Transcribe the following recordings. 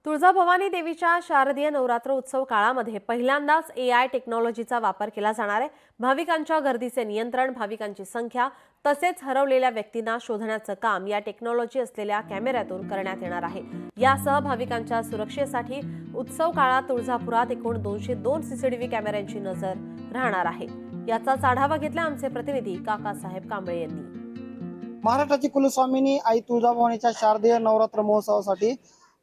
तुळजाभवानी देवीच्या शारदीय नवरात्र उत्सव काळामध्ये पहिल्यांदाच AI टेक्नॉलॉजीचा वापर केला जाणार आहे। भाविकांच्या गर्दीचे नियंत्रण, भाविकांची संख्या तसेच हरवलेल्या व्यक्तींना शोधण्याचं काम या टेक्नॉलॉजी असलेल्या कॅमेऱ्यातून करण्यात येणार आहे। यासह भाविकांच्या सुरक्षेसाठी उत्सव काळात तुळजापुरात एकूण 202 CCTV कॅमेऱ्यांची नजर राहणार आहे। याचाच आढावा घेतला आमचे प्रतिनिधी काकासाहेब कांबळे यांनी। महाराष्ट्राची कुलस्वामिनी आई तुळजाभवानीच्या शारदीय नवरात्र महोत्सवासाठी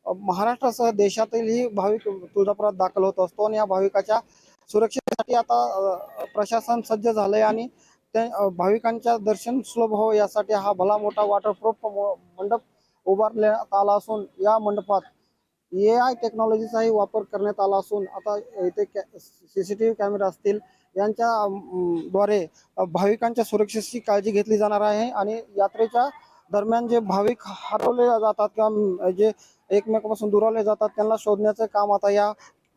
महाराष्ट्रासह देशातीलही भाविक तुळजापुरात दाखल होत असतो आणि या भाविकाच्या सुरक्षेसाठी आता प्रशासन सज्ज झालंय आणि भाविकांच्या दर्शन सुलभ हो यासाठी हा भला मोठा वॉटरप्रूफ मंडप उभारण्यात आला असून या मंडपात AI टेक्नॉलॉजीचाही वापर करण्यात आला असून आता इथे CCTV कॅमेरा असतील यांच्या द्वारे भाविकांच्या सुरक्षेची काळजी घेतली जाणार आहे आणि यात्रेच्या दरम्यान जे भाविक हरवले जातात किंवा जे एकमेकांपासून दुरावले जातात त्यांना शोधण्याचं काम आता या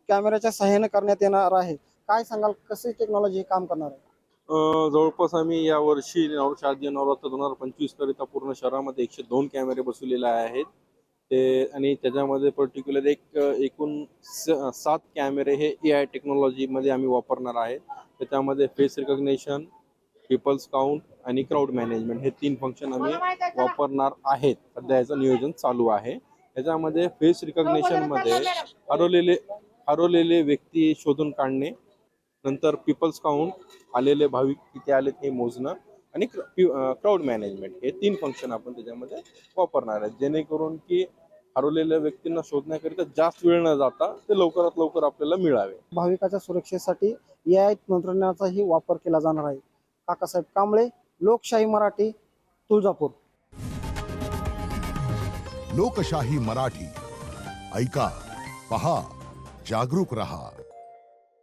कॅमेऱ्याच्या सहाय्याने करण्यात येणार आहे। काय सांगाल, कशी टेक्नॉलॉजी काम करणार आहे? जवळपास आम्ही यावर्षी शारदीय नवरात्र 2025 करिता पूर्ण शहरामध्ये 102 कॅमेरे बसवलेले आहेत ते आणि त्याच्यामध्ये पर्टिक्युलर एकूण 7 कॅमेरे हे AI टेक्नॉलॉजीमध्ये आम्ही वापरणार आहे। त्याच्यामध्ये फेस रिकग्निशन, पीपल्स काउंट आणि क्राऊड मॅनेजमेंट हे 3 फंक्शन आम्ही वापरणार आहेत। सध्या याचं नियोजन चालू आहे। त्याच्यामध्ये फेस रिकग्निशनमध्ये हरवलेले व्यक्ती शोधून काढणे, नंतर पीपल्स काउंट आलेले भाविक किती आलेत हे मोजणं आणि क्राऊड मॅनेजमेंट हे 3 फंक्शन आपण त्याच्यामध्ये वापरणार आहेत, जेणेकरून की हरवलेल्या व्यक्तींना शोधण्याकरिता जास्त वेळ न जाता ते लवकरात लवकर आपल्याला मिळावे। भाविकाच्या सुरक्षेसाठी AI तंत्रज्ञानाचाही वापर केला जाणार आहे। काकासाहेब कांबळे, लोकशाही मराठी, तुळजापूर। लोकशाही मराठी ऐका, पहा, जागरूक रहा।